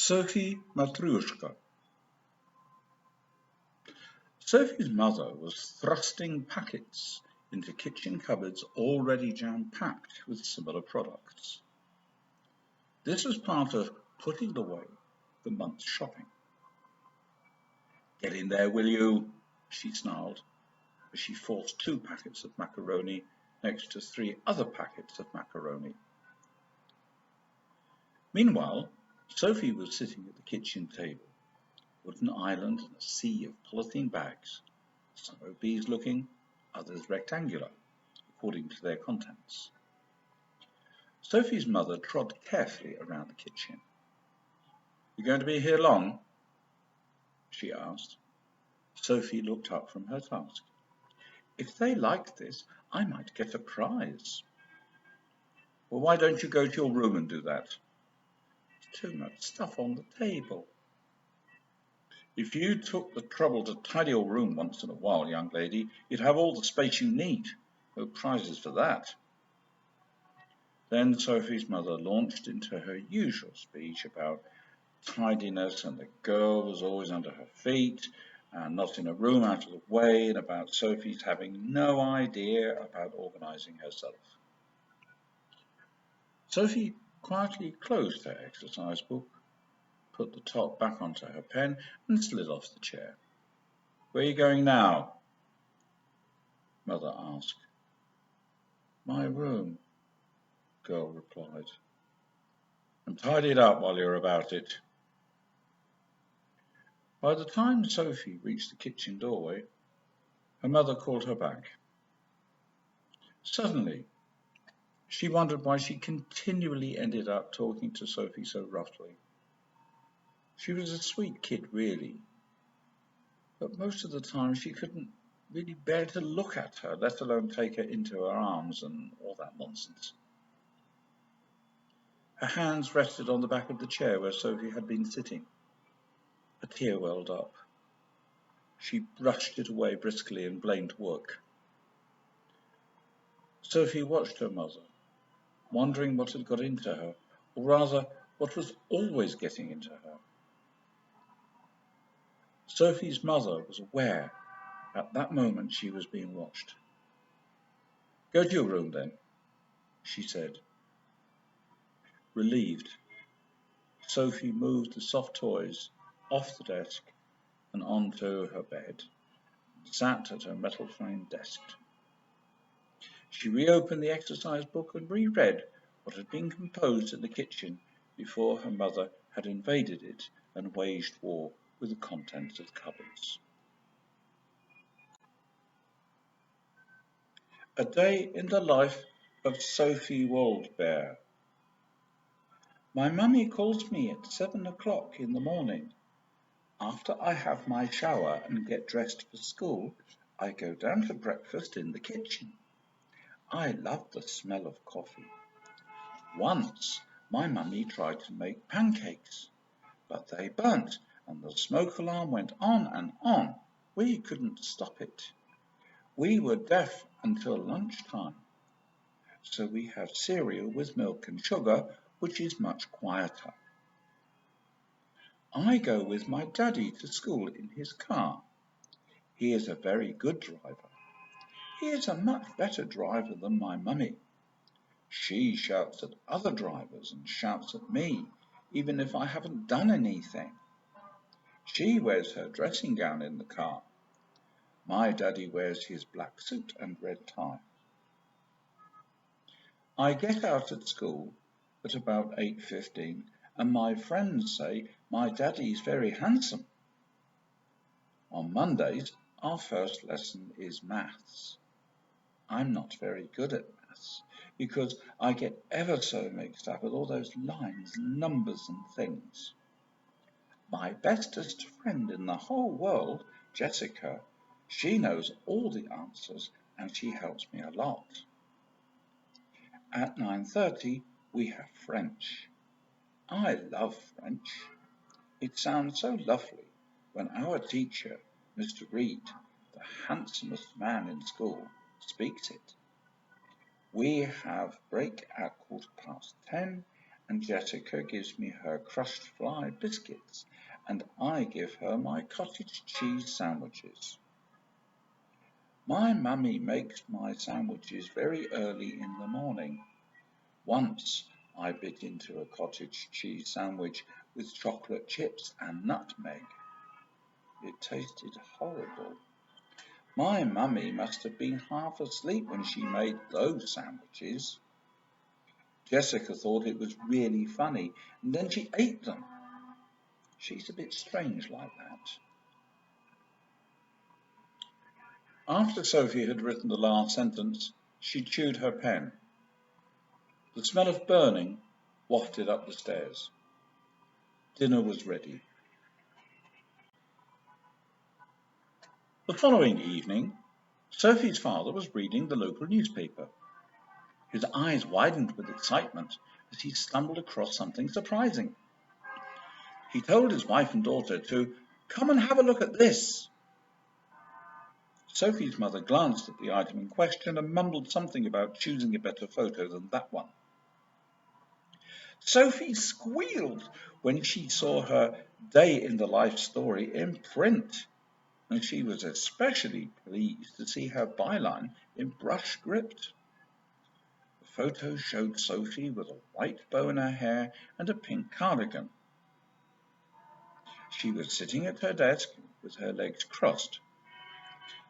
Sophie Matryoshka. Sophie's mother was thrusting packets into kitchen cupboards already jam-packed with similar products. This was part of putting away the month's shopping. "Get in there, will you?" she snarled, as she forced 2 packets of macaroni next to 3 other packets of macaroni. Meanwhile, Sophie was sitting at the kitchen table, wooden island and a sea of polythene bags, some obese looking, others rectangular, according to their contents. Sophie's mother trod carefully around the kitchen. "You going to be here long?" she asked. Sophie looked up from her task. "If they like this, I might get a prize." "Well, why don't you go to your room and do that?" "There's too much stuff on the table." "If you took the trouble to tidy your room once in a while, young lady, you'd have all the space you need. No prizes for that." Then Sophie's mother launched into her usual speech about tidiness and the girl was always under her feet and not in a room out of the way, and about Sophie's having no idea about organising herself. Sophie quietly closed her exercise book, put the top back onto her pen and slid off the chair. "Where are you going now?" Mother asked. "My room," girl replied. "And tidy it up while you're about it." By the time Sophie reached the kitchen doorway, her mother called her back. Suddenly, she wondered why she continually ended up talking to Sophie so roughly. She was a sweet kid, really, but most of the time she couldn't really bear to look at her, let alone take her into her arms and all that nonsense. Her hands rested on the back of the chair where Sophie had been sitting. A tear welled up. She brushed it away briskly and blamed work. Sophie watched her mother, wondering what had got into her, or rather, what was always getting into her. Sophie's mother was aware at that moment she was being watched. "Go to your room then," she said. Relieved, Sophie moved the soft toys off the desk and onto her bed, and sat at her metal-framed desk. She reopened the exercise book and reread what had been composed in the kitchen before her mother had invaded it and waged war with the contents of the cupboards. A day in the life of Sophie Waldbear. My mummy calls me at 7 o'clock in the morning. After I have my shower and get dressed for school, I go down to breakfast in the kitchen. I love the smell of coffee. Once, my mummy tried to make pancakes, but they burnt and the smoke alarm went on and on. We couldn't stop it. We were deaf until lunchtime, so we have cereal with milk and sugar, which is much quieter. I go with my daddy to school in his car. He is a very good driver. He is a much better driver than my mummy. She shouts at other drivers and shouts at me, even if I haven't done anything. She wears her dressing gown in the car. My daddy wears his black suit and red tie. I get out at school at about 8:15, and my friends say my daddy's very handsome. On Mondays, our first lesson is maths. I'm not very good at maths because I get ever so mixed up with all those lines, numbers and things. My bestest friend in the whole world, Jessica, she knows all the answers and she helps me a lot. At 9:30, we have French. I love French. It sounds so lovely when our teacher, Mr. Reed, the handsomest man in school, speaks it. We have break at 10:15, and Jessica gives me her crushed fly biscuits, and I give her my cottage cheese sandwiches. My mummy makes my sandwiches very early in the morning. Once I bit into a cottage cheese sandwich with chocolate chips and nutmeg. It tasted horrible. My mummy must have been half asleep when she made those sandwiches. Jessica thought it was really funny, and then she ate them. She's a bit strange like that. After Sophie had written the last sentence, she chewed her pen. The smell of burning wafted up the stairs. Dinner was ready. The following evening, Sophie's father was reading the local newspaper. His eyes widened with excitement as he stumbled across something surprising. He told his wife and daughter to come and have a look at this. Sophie's mother glanced at the item in question and mumbled something about choosing a better photo than that one. Sophie squealed when she saw her day in the life story in print, and she was especially pleased to see her byline in brush script. The photo showed Sophie with a white bow in her hair and a pink cardigan. She was sitting at her desk with her legs crossed.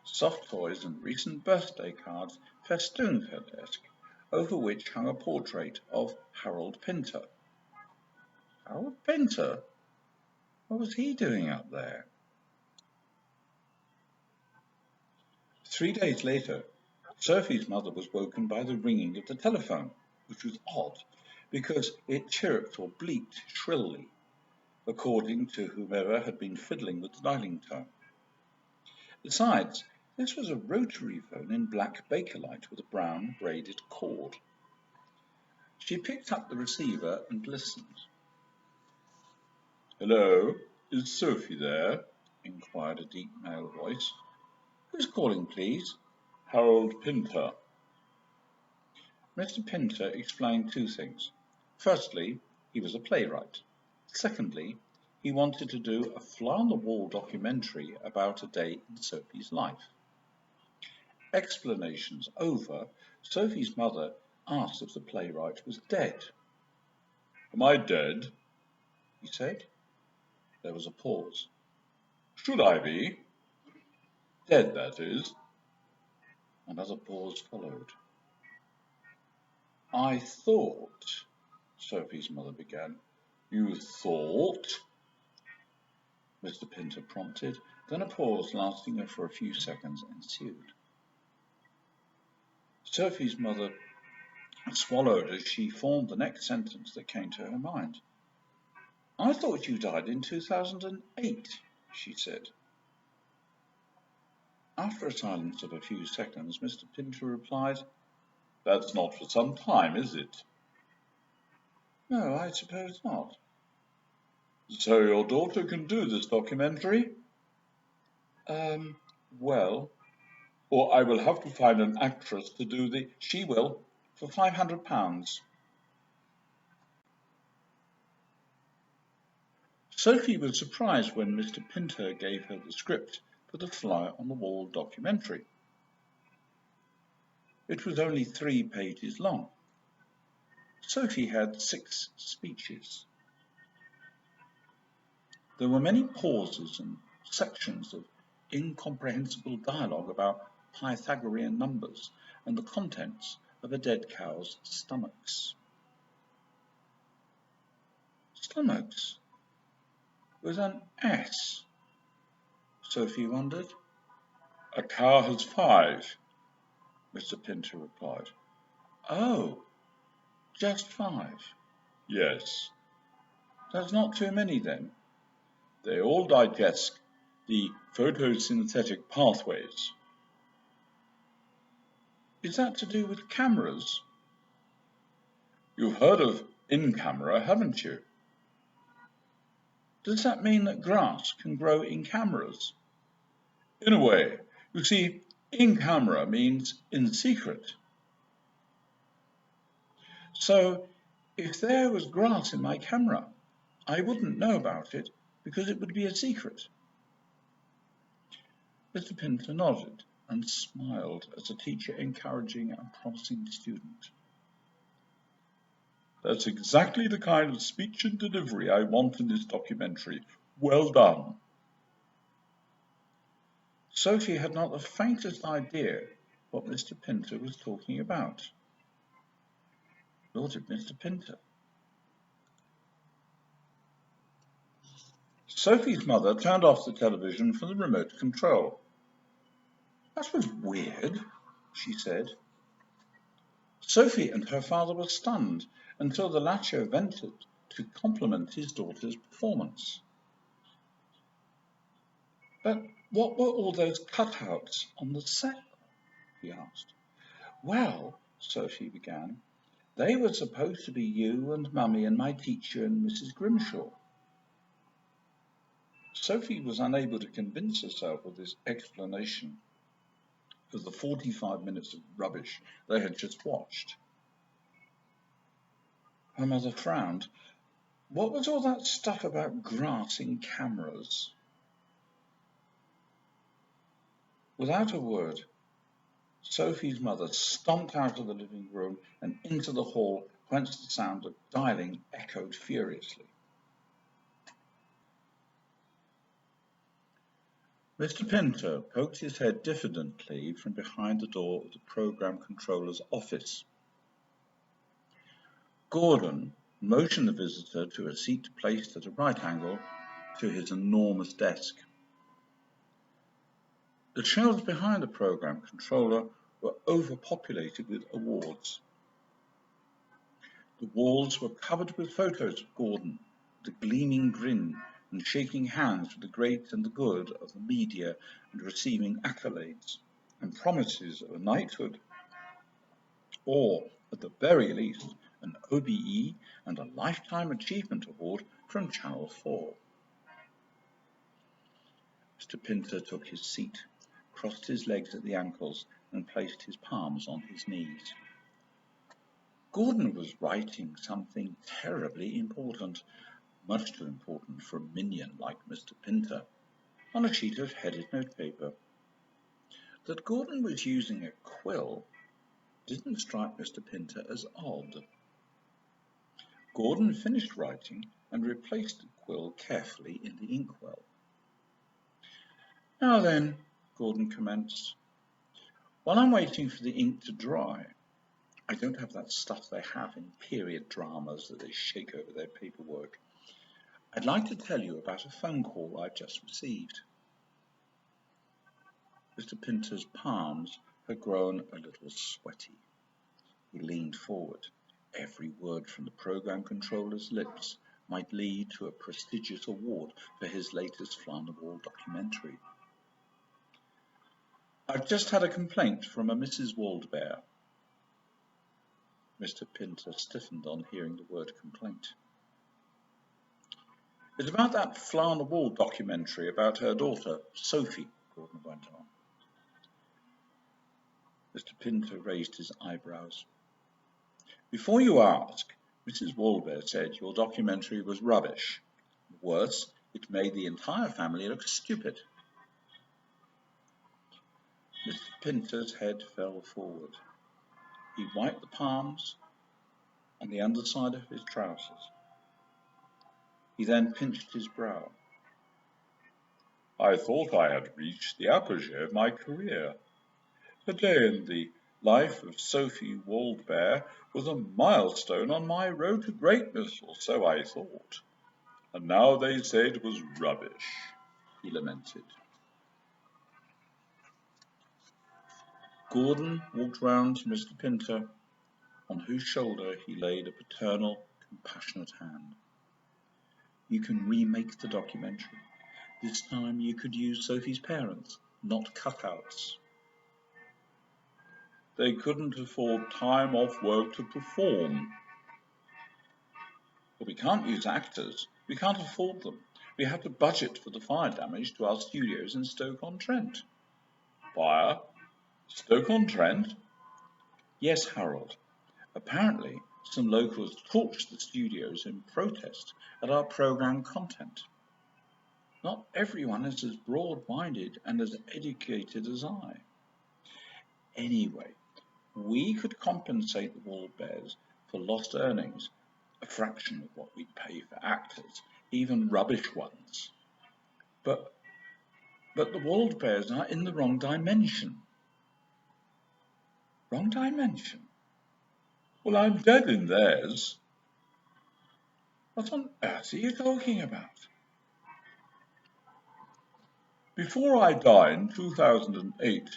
Soft toys and recent birthday cards festooned her desk, over which hung a portrait of Harold Pinter. Harold Pinter? What was he doing up there? 3 days later, Sophie's mother was woken by the ringing of the telephone, which was odd because it chirped or bleeped shrilly, according to whomever had been fiddling with the dialing tone. Besides, this was a rotary phone in black bakelite with a brown braided cord. She picked up the receiver and listened. "Hello, is Sophie there?" inquired a deep male voice. "Who's calling, please?" "Harold Pinter." Mr. Pinter explained 2 things. Firstly, he was a playwright. Secondly, he wanted to do a fly-on-the-wall documentary about a day in Sophie's life. Explanations over, Sophie's mother asked if the playwright was dead. "Am I dead?" he said. There was a pause. "Should I be? Dead, that is." Another pause followed. "I thought," Sophie's mother began. "You thought?" Mr. Pinter prompted. Then a pause lasting for a few seconds ensued. Sophie's mother swallowed as she formed the next sentence that came to her mind. "I thought you died in 2008, she said. After a silence of a few seconds, Mr. Pinter replied, "That's not for some time, is it?" "No, I suppose not." "So your daughter can do this documentary?" Well, or I will have to find an actress to do the—" "She will, for £500. Sophie was surprised when Mr. Pinter gave her the script for the fly-on-the-wall documentary. It was only 3 pages long. Sophie had 6 speeches. There were many pauses and sections of incomprehensible dialogue about Pythagorean numbers and the contents of a dead cow's stomachs. Stomachs? With an S? Sophie wondered. "A cow has 5, Mr. Pinter replied. "Oh, just 5? "Yes." "That's not too many then." "They all digest the photosynthetic pathways." "Is that to do with cameras?" "You've heard of in-camera, haven't you?" "Does that mean that grass can grow in cameras?" "In a way. You see, in-camera means in secret." "So If there was grass in my camera, I wouldn't know about it because it would be a secret. Mr. Pinter nodded and smiled as a teacher encouraging a promising student. That's exactly the kind of speech and delivery I want in this documentary. Well done. Sophie had not the faintest idea what Mr. Pinter was talking about. Nor did Mr. Pinter. Sophie's mother turned off the television from the remote control. That was weird, she said. Sophie and her father were stunned until the latter ventured to compliment his daughter's performance. But what were all those cutouts on the set? He asked. Well, Sophie began, they were supposed to be you and Mummy and my teacher and Mrs. Grimshaw. Sophie was unable to convince herself of this explanation of the 45 minutes of rubbish they had just watched. Her mother frowned. What was all that stuff about grass in cameras? Without a word, Sophie's mother stomped out of the living room and into the hall, whence the sound of dialing echoed furiously. Mr. Pinter poked his head diffidently from behind the door of the program controller's office. Gordon motioned the visitor to a seat placed at a right angle to his enormous desk. The shelves behind the program controller were overpopulated with awards. The walls were covered with photos of Gordon, with a gleaming grin and shaking hands with the great and the good of the media and receiving accolades and promises of a knighthood, or, at the very least, an OBE and a Lifetime Achievement Award from Channel 4. Mr. Pinter took his seat, crossed his legs at the ankles, and placed his palms on his knees. Gordon was writing something terribly important, much too important for a minion like Mr. Pinter, on a sheet of headed notepaper. That Gordon was using a quill didn't strike Mr. Pinter as odd. Gordon finished writing and replaced the quill carefully in the inkwell. Now then, Gordon commenced, while I'm waiting for the ink to dry, I don't have that stuff they have in period dramas that they shake over their paperwork. I'd like to tell you about a phone call I've just received. Mr. Pinter's palms had grown a little sweaty. He leaned forward. Every word from the program controller's lips might lead to a prestigious award for his latest fly-on-the-wall documentary. I've just had a complaint from a Mrs. Waldbear. Mr. Pinter stiffened on hearing the word complaint. It's about that fly-on-the-wall documentary about her daughter, Sophie, Gordon went on. Mr. Pinter raised his eyebrows. Before you ask, Mrs. Waldbear said your documentary was rubbish. Worse, it made the entire family look stupid. Mr. Pinter's head fell forward. He wiped the palms and the underside of his trousers. He then pinched his brow. I thought I had reached the apogee of my career. A day in the life of Sophie Waldbear was a milestone on my road to greatness, or so I thought. And now they say it was rubbish, he lamented. Gordon walked round to Mr. Pinter, on whose shoulder he laid a paternal, compassionate hand. You can remake the documentary. This time you could use Sophie's parents, not cutouts. They couldn't afford time off work to perform. But we can't use actors. We can't afford them. We have to budget for the fire damage to our studios in Stoke-on-Trent. Fire? Stoke-on-Trent? Yes, Harold. Apparently, some locals torched the studios in protest at our programme content. Not everyone is as broad-minded and as educated as I. Anyway, we could compensate the Wall Bears for lost earnings, a fraction of what we'd pay for actors, even rubbish ones. But the Walled Bears are in the wrong dimension. Wrong dimension? Well, I'm dead in theirs. What on earth are you talking about? Before I die in 2008,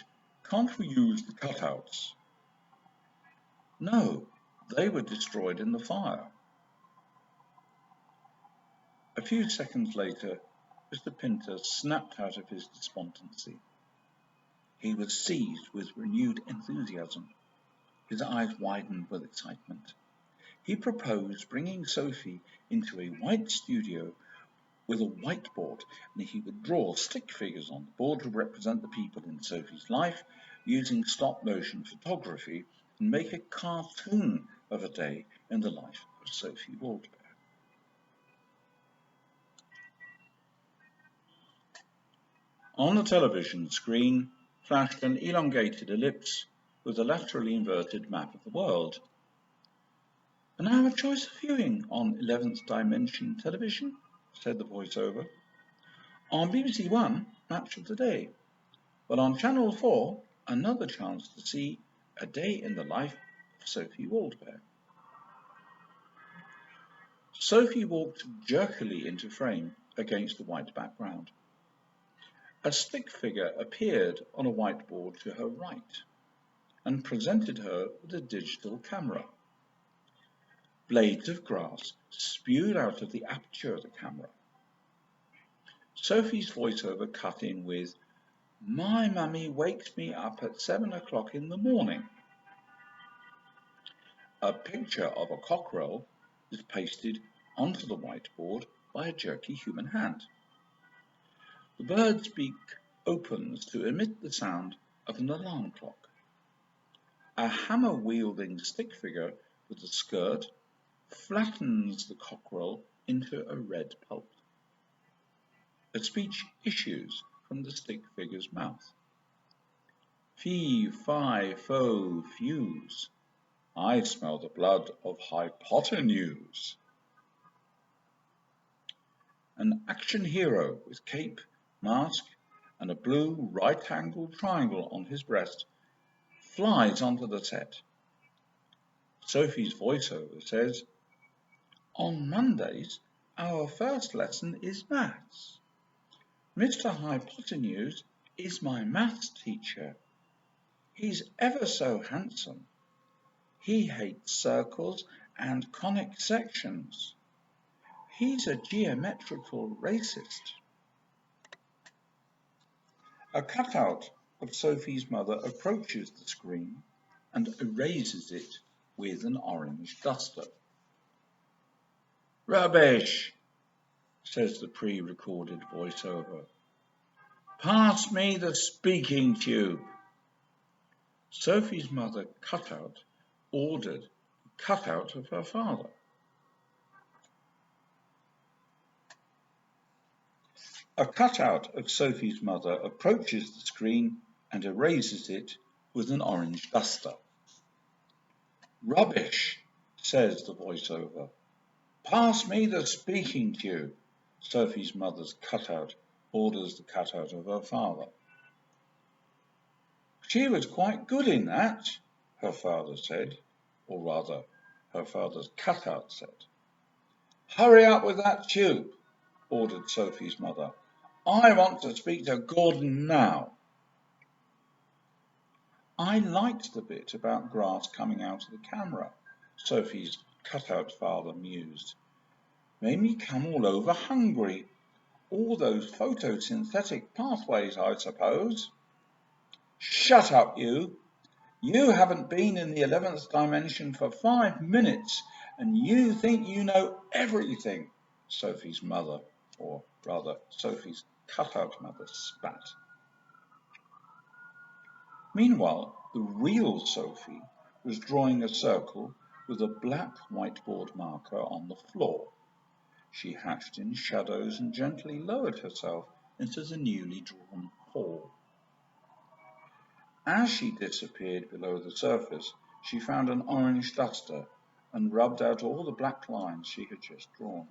can't we use the cutouts? No, they were destroyed in the fire. A few seconds later, Mr. Pinter snapped out of his despondency. He was seized with renewed enthusiasm. His eyes widened with excitement. He proposed bringing Sophie into a white studio with a whiteboard, and he would draw stick figures on the board to represent the people in Sophie's life using stop-motion photography and make a cartoon of a day in the life of Sophie Waldbear. On the television screen flashed an elongated ellipse with a laterally inverted map of the world. "And now a choice of viewing on 11th Dimension television," said the voiceover. "On BBC One, Match of the Day. But on Channel 4, another chance to see a day in the life of Sophie Waldbear." Sophie walked jerkily into frame against the white background. A stick figure appeared on a whiteboard to her right and presented her with a digital camera. Blades of grass spewed out of the aperture of the camera. Sophie's voiceover cut in with, "My mummy wakes me up at 7 o'clock in the morning." A picture of a cockerel is pasted onto the whiteboard by a jerky human hand. The bird's beak opens to emit the sound of an alarm clock. A hammer-wielding stick figure with a skirt flattens the cockerel into a red pulp. A speech issues from the stick figure's mouth. "Fee, fi, fo, fuse. I smell the blood of hypotenuse." An action hero with cape, mask, and a blue right-angled triangle on his breast flies onto the set. Sophie's voiceover says, "On Mondays, our first lesson is maths. Mr. Hypotenuse is my maths teacher. He's ever so handsome. He hates circles and conic sections. He's a geometrical racist." A cutout of Sophie's mother approaches the screen and erases it with an orange duster. "Rubbish," says the pre-recorded voiceover. "Pass me the speaking tube." Sophie's mother cutout ordered the cutout of her father. A cutout of Sophie's mother approaches the screen and erases it with an orange duster. "Rubbish," says the voiceover. "Pass me the speaking tube." Sophie's mother's cutout orders the cutout of her father. "She was quite good in that," her father said, or rather, her father's cutout said. "Hurry up with that tube," ordered Sophie's mother. "I want to speak to Gordon now." "I liked the bit about grass coming out of the camera," Sophie's cutout father mused. "Made me come all over hungry. All those photosynthetic pathways, I suppose." "Shut up, you! You haven't been in the 11th dimension for 5 minutes, and you think you know everything," Sophie's mother, or rather Sophie's cutout mother, spat. Meanwhile, the real Sophie was drawing a circle with a black whiteboard marker on the floor. She hatched in shadows and gently lowered herself into the newly drawn hall. As she disappeared below the surface, she found an orange duster and rubbed out all the black lines she had just drawn.